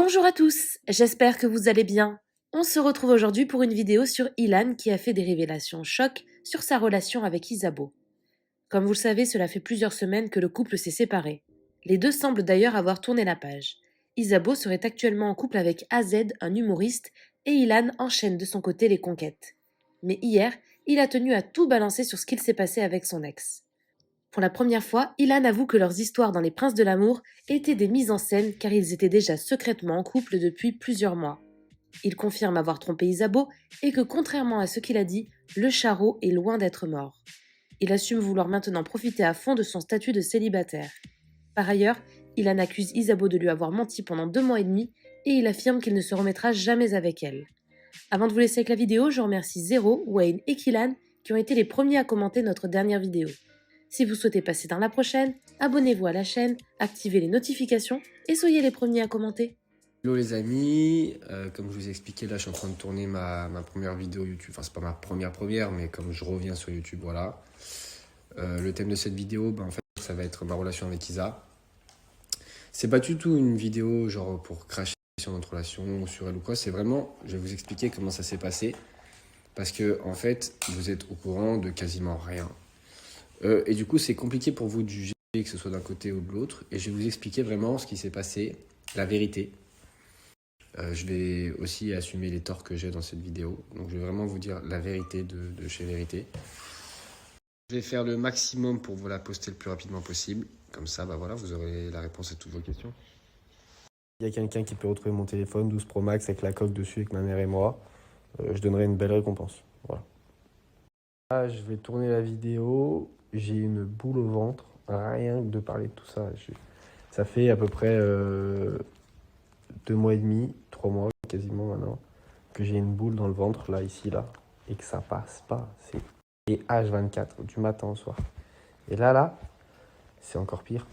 Bonjour à tous, j'espère que vous allez bien. On se retrouve aujourd'hui pour une vidéo sur Ilan qui a fait des révélations choc sur sa relation avec Isabeau. Comme vous le savez, cela fait plusieurs semaines que le couple s'est séparé. Les deux semblent d'ailleurs avoir tourné la page. Isabeau serait actuellement en couple avec AZ, un humoriste, et Ilan enchaîne de son côté les conquêtes. Mais hier, il a tenu à tout balancer sur ce qu'il s'est passé avec son ex. Pour la première fois, Ilan avoue que leurs histoires dans Les Princes de l'amour étaient des mises en scène car ils étaient déjà secrètement en couple depuis plusieurs mois. Il confirme avoir trompé Isabeau et que contrairement à ce qu'il a dit, le charreau est loin d'être mort. Il assume vouloir maintenant profiter à fond de son statut de célibataire. Par ailleurs, Ilan accuse Isabeau de lui avoir menti pendant 2 mois et demi et il affirme qu'il ne se remettra jamais avec elle. Avant de vous laisser avec la vidéo, je remercie Zero, Wayne et Kylan qui ont été les premiers à commenter notre dernière vidéo. Si vous souhaitez passer dans la prochaine, abonnez-vous à la chaîne, activez les notifications et soyez les premiers à commenter. Hello les amis, comme je vous ai expliqué, là je suis en train de tourner ma première vidéo YouTube. Enfin c'est pas ma première, mais comme je reviens sur YouTube, voilà. Le thème de cette vidéo, en fait ça va être ma relation avec Isa. C'est pas du tout une vidéo genre pour cracher sur notre relation ou sur elle ou quoi. C'est vraiment, je vais vous expliquer comment ça s'est passé. Parce que en fait, vous êtes au courant de quasiment rien. Et du coup c'est compliqué pour vous de juger que ce soit d'un côté ou de l'autre. Et je vais vous expliquer vraiment ce qui s'est passé, la vérité. Je vais aussi assumer les torts que j'ai dans cette vidéo. Donc je vais vraiment vous dire la vérité de chez Vérité. Je vais faire le maximum pour vous la poster le plus rapidement possible. Comme ça, voilà, vous aurez la réponse à toutes vos questions. Il y a quelqu'un qui peut retrouver mon téléphone 12 Pro Max avec la coque dessus, avec ma mère et moi. Je donnerai une belle récompense. Voilà. Là, je vais tourner la vidéo. J'ai une boule au ventre. Rien que de parler de tout ça. Ça fait à peu près 2 mois et demi, 3 mois quasiment maintenant, que j'ai une boule dans le ventre, là, ici, là, et que ça passe pas. C'est H24, du matin au soir. Et là, c'est encore pire.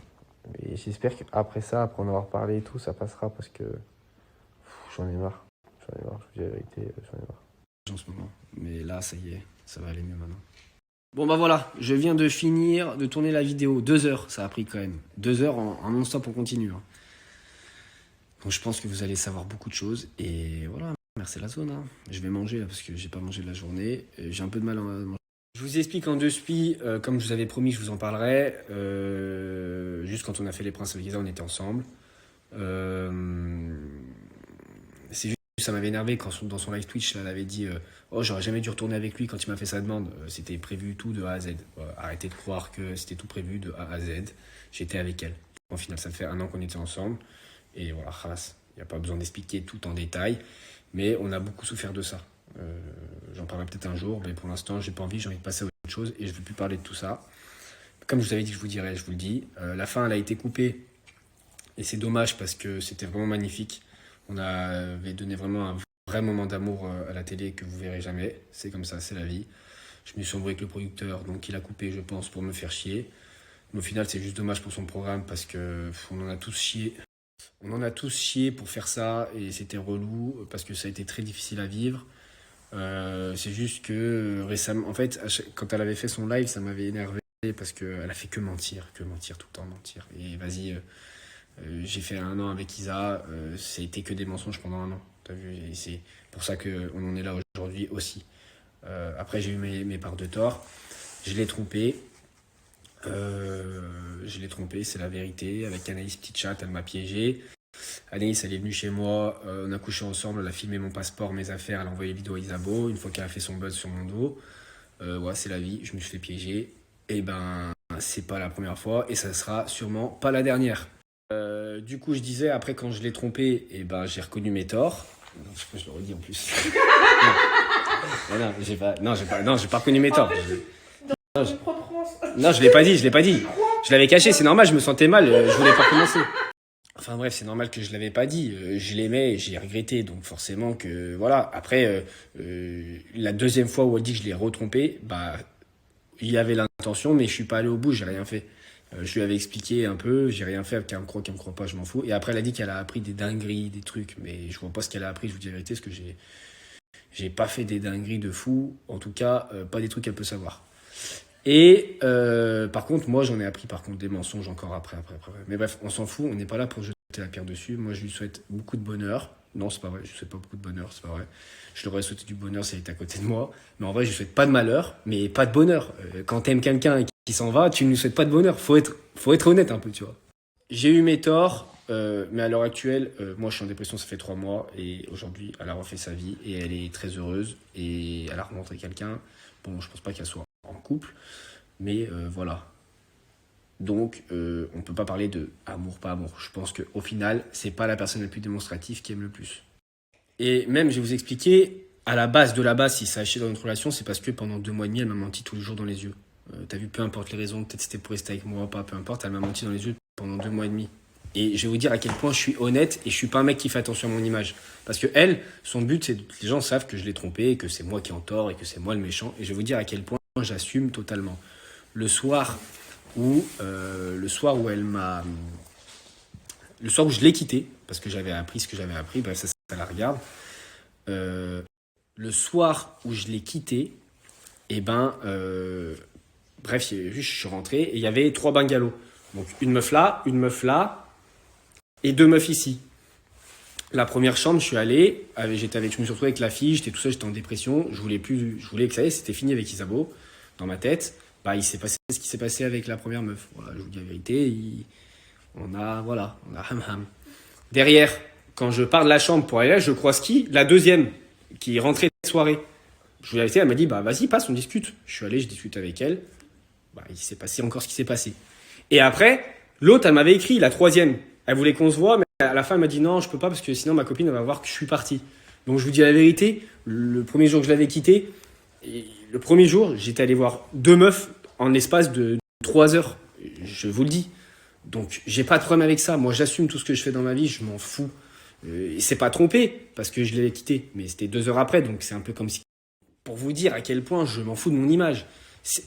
Et j'espère qu'après ça, après en avoir parlé et tout, ça passera parce que j'en ai marre. J'en ai marre, je vous dis la vérité, j'en ai marre. En ce moment, mais là, ça y est, ça va aller mieux maintenant. Bon voilà, je viens de finir de tourner la vidéo, 2 heures, ça a pris quand même. 2 heures en non-stop, on continue. Hein. Donc je pense que vous allez savoir beaucoup de choses. Et voilà, merci la zone. Hein. Je vais manger là parce que j'ai pas mangé de la journée. J'ai un peu de mal à manger. Je vous explique en deux spi, comme je vous avais promis, je vous en parlerai. Juste quand on a fait les Princes avec Isa, on était ensemble. C'est juste ça m'avait énervé quand dans son live Twitch, là, elle avait dit oh, j'aurais jamais dû retourner avec lui quand il m'a fait sa demande. C'était prévu tout de A à Z. Arrêtez de croire que c'était tout prévu de A à Z. J'étais avec elle. Au final, ça fait 1 an qu'on était ensemble. Et voilà, khalas. Il n'y a pas besoin d'expliquer tout en détail. Mais on a beaucoup souffert de ça. J'en parlerai peut-être un jour, mais pour l'instant, j'ai pas envie, j'ai envie de passer à autre chose et je ne veux plus parler de tout ça. Comme je vous avais dit que je vous dirais, je vous le dis. La fin, elle a été coupée et c'est dommage parce que c'était vraiment magnifique. On avait donné vraiment un vrai moment d'amour à la télé que vous verrez jamais. C'est comme ça, c'est la vie. Je me suis embrouillé avec le producteur, donc il a coupé, je pense, pour me faire chier. Mais au final, c'est juste dommage pour son programme parce qu'on en a tous chié. On en a tous chié pour faire ça et c'était relou parce que ça a été très difficile à vivre. C'est juste que récemment, en fait, quand elle avait fait son live, ça m'avait énervé parce qu'elle a fait que mentir tout le temps, mentir. Et vas-y, j'ai fait 1 an avec Isa, ça a été que des mensonges pendant 1 an. T'as vu, et c'est pour ça qu'on en est là aujourd'hui aussi. Après, j'ai eu mes parts de tort. Je l'ai trompé. C'est la vérité. Avec Anaïs Petit Chat, elle m'a piégé. Anaïs, elle est venue chez moi, on a couché ensemble, elle a filmé mon passeport, mes affaires, elle a envoyé les vidéos à Isabeau. Une fois qu'elle a fait son buzz sur mon dos, ouais, c'est la vie, je me suis fait piéger. Et ben, c'est pas la première fois et ça sera sûrement pas la dernière. Du coup, je disais, après, quand je l'ai trompé, et ben, j'ai reconnu mes torts. Non, je sais pas, je le redis en plus. Non, j'ai pas reconnu mes torts. Non, je l'ai pas dit. Je l'avais caché, c'est normal, je me sentais mal, je voulais pas recommencer. Enfin bref, c'est normal que je l'avais pas dit. Je l'aimais, j'ai regretté, donc forcément que voilà. Après, la deuxième fois où elle dit que je l'ai retrompé, bah il y avait l'intention, mais je suis pas allé au bout, j'ai rien fait. Je lui avais expliqué un peu, j'ai rien fait, qu'elle me croit pas, je m'en fous. Et après, elle a dit qu'elle a appris des dingueries, des trucs, mais je vois pas ce qu'elle a appris. Je vous dis la vérité, parce que j'ai pas fait des dingueries de fou. En tout cas, pas des trucs qu'elle peut savoir. Et par contre, moi, j'en ai appris par contre des mensonges encore après. Mais bref, on s'en fout, on n'est pas là pour jeter la pierre dessus. Moi, je lui souhaite beaucoup de bonheur. Non, c'est pas vrai, je lui souhaite pas beaucoup de bonheur, c'est pas vrai. Je lui aurais souhaité du bonheur si elle était à côté de moi. Mais en vrai, je lui souhaite pas de malheur, mais pas de bonheur. Quand t'aimes quelqu'un et qui s'en va, tu ne lui souhaites pas de bonheur. Faut être honnête un peu, tu vois. J'ai eu mes torts, mais à l'heure actuelle, moi je suis en dépression, ça fait 3 mois. Et aujourd'hui, elle a refait sa vie et elle est très heureuse. Et elle a rencontré quelqu'un. Bon, je pense pas qu'elle soit en couple, mais voilà. Donc, on peut pas parler de amour, pas amour. Je pense qu'au final, c'est pas la personne la plus démonstrative qui aime le plus. Et même, je vais vous expliquer, à la base de la base, si ça a acheté dans notre relation, c'est parce que pendant 2 mois et demi, elle m'a menti tous les jours dans les yeux. T'as vu, peu importe les raisons, peut-être c'était pour rester avec moi, pas, peu importe, elle m'a menti dans les yeux pendant 2 mois et demi. Et je vais vous dire à quel point je suis honnête et je suis pas un mec qui fait attention à mon image. Parce que elle, son but, c'est que les gens savent que je l'ai trompée, que c'est moi qui ai en tort et que c'est moi le méchant. Et je vais vous dire à quel point j'assume totalement. Le soir où elle m'a... Le soir où je l'ai quitté, parce que j'avais appris ce que j'avais appris, bref, ça la regarde. Le soir où je l'ai quitté, et bref, je suis rentré et il y avait 3 bungalows. Donc une meuf là et 2 meufs ici. La première chambre, je suis allé, je me suis retrouvé avec la fille, j'étais tout seul, j'étais en dépression, je voulais que ça y est, c'était fini avec Isabeau. Dans ma tête, il s'est passé ce qui s'est passé avec la première meuf. Voilà, je vous dis la vérité, on a ham. Derrière, quand je pars de la chambre pour aller là, je croise qui? La deuxième, qui est rentrée de soirée. Je vous l'ai laissé, elle m'a dit, vas-y, passe, on discute. Je suis allé, je discute avec elle. Il s'est passé encore ce qui s'est passé. Et après, l'autre, elle m'avait écrit, la troisième. Elle voulait qu'on se voit, mais à la fin, elle m'a dit non, je peux pas parce que sinon ma copine, elle va voir que je suis parti. Donc je vous dis la vérité, le premier jour que je l'avais quitté, le premier jour, j'étais allé voir 2 meufs en l'espace de 3 heures. Je vous le dis. Donc j'ai pas de problème avec ça. Moi, j'assume tout ce que je fais dans ma vie, je m'en fous. Il s'est pas trompé parce que je l'avais quitté, mais c'était 2 heures après, donc c'est un peu comme si... Pour vous dire à quel point je m'en fous de mon image.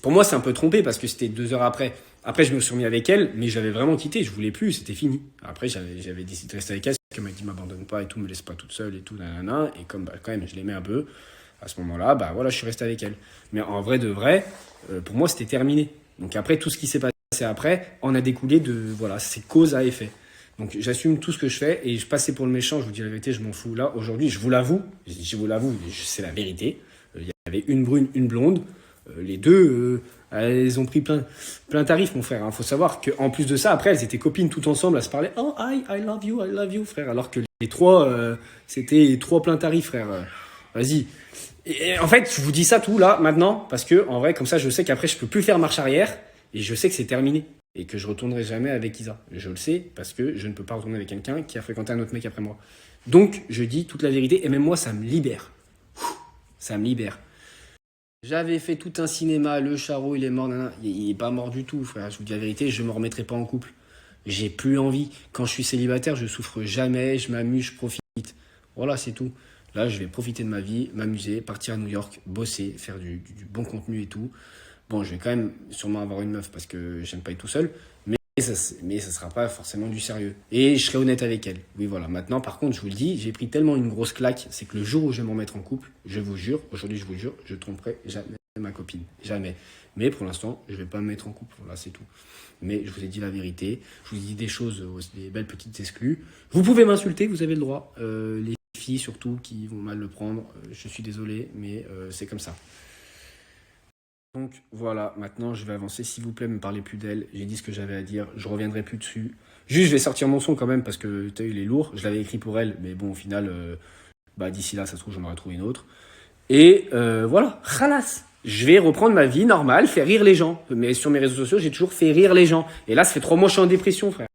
Pour moi, c'est un peu trompé parce que c'était 2 heures après. Après, je me suis remis avec elle, mais je l'avais vraiment quitté. Je voulais plus, c'était fini. Après, j'avais décidé de rester avec elle parce qu'elle m'a dit m'abandonne pas et tout, me laisse pas toute seule et tout, nanana. Et comme quand même, je l'aimais un peu, à ce moment-là, voilà, je suis resté avec elle. Mais en vrai de vrai, pour moi, c'était terminé. Donc après, tout ce qui s'est passé après, en a découlé de, voilà, c'est cause à effet. Donc j'assume tout ce que je fais et je passais pour le méchant, je vous dis la vérité, je m'en fous. Là, aujourd'hui, je vous l'avoue, c'est la vérité. Il y avait une brune, une blonde. Les deux, elles ont pris plein tarif, mon frère. Faut savoir qu'en plus de ça, après, elles étaient copines toutes ensemble à se parler. Oh, I love you, frère. Alors que les 3, c'était 3 plein tarif, frère. Vas-y. Et en fait, je vous dis ça tout là, maintenant, parce que en vrai, comme ça, je sais qu'après, je peux plus faire marche arrière et je sais que c'est terminé et que je retournerai jamais avec Isa. Je le sais parce que je ne peux pas retourner avec quelqu'un qui a fréquenté un autre mec après moi. Donc, je dis toute la vérité et même moi, ça me libère. Ça me libère. J'avais fait tout un cinéma, le charreau, il est mort, nanana. Il est pas mort du tout, frère. Je vous dis la vérité, je me remettrai pas en couple. J'ai plus envie. Quand je suis célibataire, je souffre jamais, je m'amuse, je profite. Voilà, c'est tout. Là, je vais profiter de ma vie, m'amuser, partir à New York, bosser, faire du bon contenu et tout. Bon, je vais quand même sûrement avoir une meuf parce que j'aime pas être tout seul, mais ça sera pas forcément du sérieux. Et je serai honnête avec elle. Oui, voilà. Maintenant, par contre, je vous le dis, j'ai pris tellement une grosse claque, c'est que le jour où je vais m'en mettre en couple, je vous jure, aujourd'hui je vous jure, je tromperai jamais ma copine. Jamais. Mais pour l'instant, je vais pas me mettre en couple. Voilà, c'est tout. Mais je vous ai dit la vérité. Je vous ai dit des choses, des belles petites exclus. Vous pouvez m'insulter, vous avez le droit. Les filles surtout qui vont mal le prendre, je suis désolé, mais c'est comme ça. Donc voilà, maintenant je vais avancer, s'il vous plaît, me parlez plus d'elle, j'ai dit ce que j'avais à dire, je reviendrai plus dessus. Juste, je vais sortir mon son quand même parce que il est lourd, je l'avais écrit pour elle, mais bon, au final, d'ici là, ça se trouve, j'en aurais trouvé une autre. Et voilà, khalas. Je vais reprendre ma vie normale, faire rire les gens. Mais sur mes réseaux sociaux, j'ai toujours fait rire les gens. Et là, ça fait 3 mois que je suis en dépression, frère.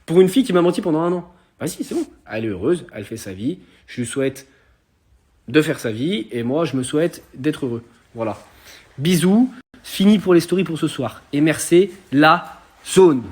Pour une fille qui m'a menti pendant 1 an. Vas-y, c'est bon. Elle est heureuse, elle fait sa vie. Je lui souhaite de faire sa vie et moi, je me souhaite d'être heureux. Voilà. Bisous, fini pour les stories pour ce soir. Et merci, la zone.